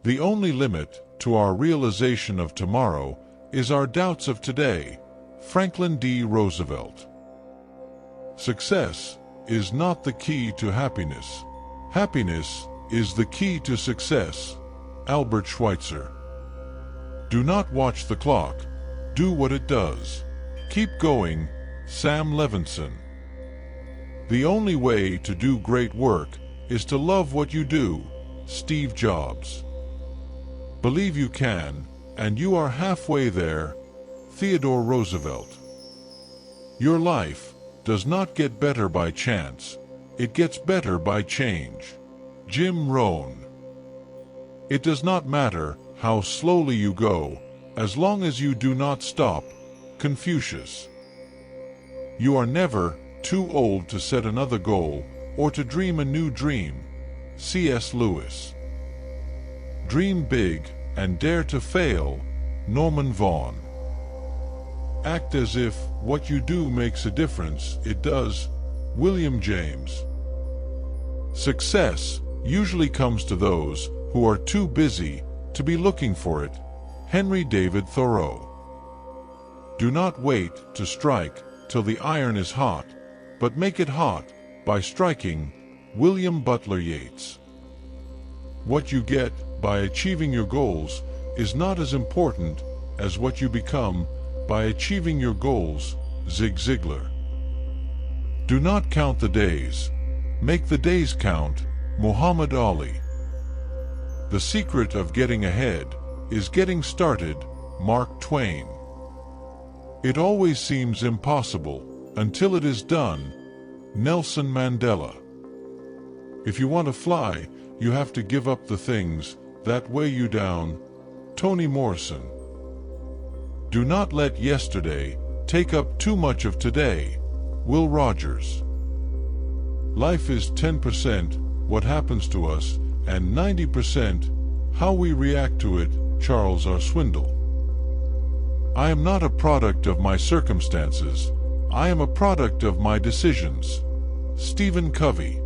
The only limit to our realization of tomorrow is our doubts of today. Franklin D. Roosevelt. Success is not the key to happiness. Happiness is the key to success. Albert Schweitzer. Do not watch the clock. Do what it does. Keep going. Sam Levenson. The only way to do great work is to love what you do. Steve Jobs. Believe you can, and you are halfway there. Theodore Roosevelt. Your life does not get better by chance. It gets better by change. Jim Rohn. It does not matter how slowly you go, as long as you do not stop. Confucius. You are never too old to set another goal or to dream a new dream. C.S. Lewis. Dream big and dare to fail. Norman Vaughan. Act as if what you do makes a difference. It does. William James. Success usually comes to those who are too busy to be looking for it. Henry David Thoreau. Do not wait to strike till the iron is hot, but make it hot by striking. William Butler Yeats. What you get by achieving your goals is not as important as what you become by achieving your goals. Zig Ziglar. Do not count the days. Make the days count. Muhammad Ali. The secret of getting ahead is getting started. Mark Twain. It always seems impossible until it is done. Nelson Mandela. If you want to fly, you have to give up the things that weigh you down. Toni Morrison. Do not let yesterday take up too much of today. Will Rogers. Life is 10% what happens to us and 90% how we react to it. Charles R. Swindoll. I am not a product of my circumstances. I am a product of my decisions. Stephen Covey.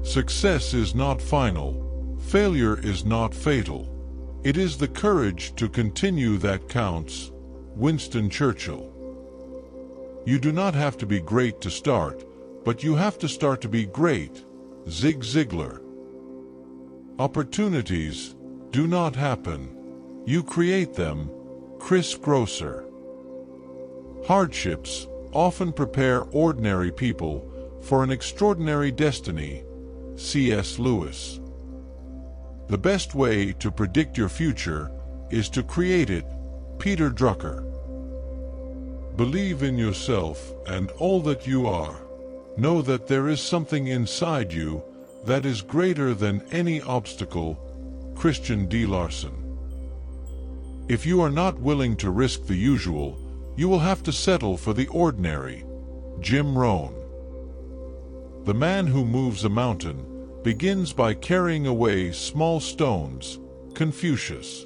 Success is not final. Failure is not fatal. It is the courage to continue that counts. Winston Churchill. You do not have to be great to start, but you have to start to be great. Zig Ziglar. Opportunities do not happen. You create them. Chris Grosser. Hardships often prepare ordinary people for an extraordinary destiny. C.S. Lewis. The best way to predict your future is to create it. Peter Drucker. Believe in yourself and all that you are. Know that there is something inside you that is greater than any obstacle. Christian D. Larson. If you are not willing to risk the usual, you will have to settle for the ordinary. Jim Rohn. The man who moves a mountain begins by carrying away small stones. Confucius.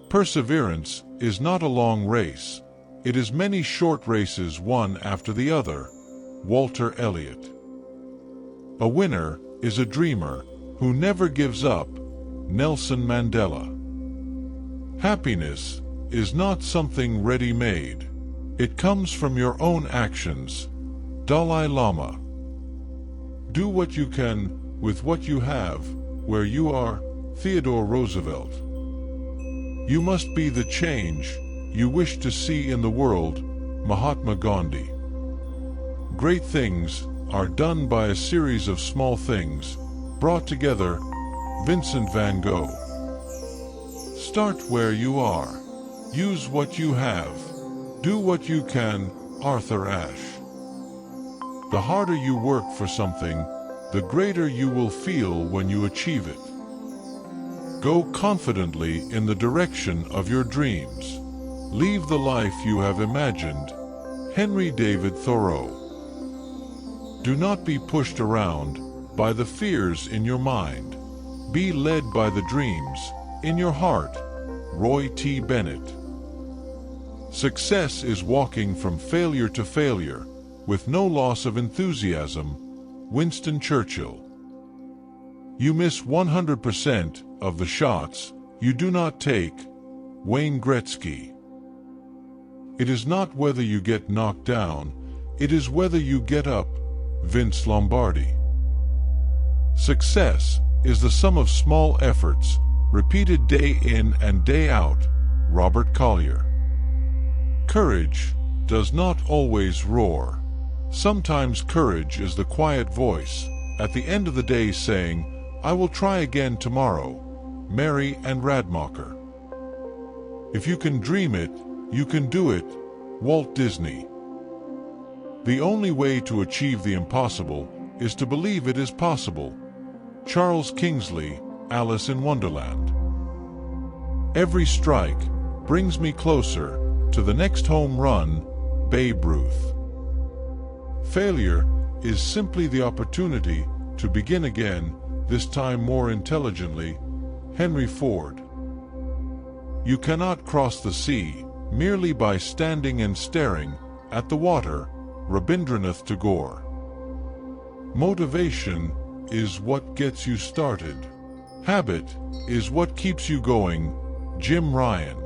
Perseverance is not a long race. It is many short races, one after the other. Walter Elliott. A winner is a dreamer who never gives up. Nelson Mandela. Happiness is not something ready-made. It comes from your own actions. Dalai Lama. Do what you can with what you have, where you are. Theodore Roosevelt. You must be the change you wish to see in the world. Mahatma Gandhi. Great things are done by a series of small things brought together. Vincent van Gogh. Start where you are. Use what you have. Do what you can. Arthur Ashe. The harder you work for something, the greater you will feel when you achieve it. Go confidently in the direction of your dreams. Leave the life you have imagined. Henry David Thoreau. Do not be pushed around by the fears in your mind. Be led by the dreams in your heart. Roy T. Bennett. Success is walking from failure to failure with no loss of enthusiasm. Winston Churchill. You miss 100% of the shots you do not take. Wayne Gretzky. It is not whether you get knocked down, it is whether you get up. Vince Lombardi. Success is the sum of small efforts, repeated day in and day out. Robert Collier. Courage does not always roar. Sometimes courage is the quiet voice at the end of the day saying, "I will try again tomorrow." Mary and Radmacher. If you can dream it, you can do it. Walt Disney. The only way to achieve the impossible is to believe it is possible. Charles Kingsley, Alice in Wonderland. Every strike brings me closer to the next home run. Babe Ruth. Failure is simply the opportunity to begin again, this time more intelligently. Henry Ford. You cannot cross the sea merely by standing and staring at the water. Rabindranath Tagore. Motivation is what gets you started. Habit is what keeps you going. Jim Ryan.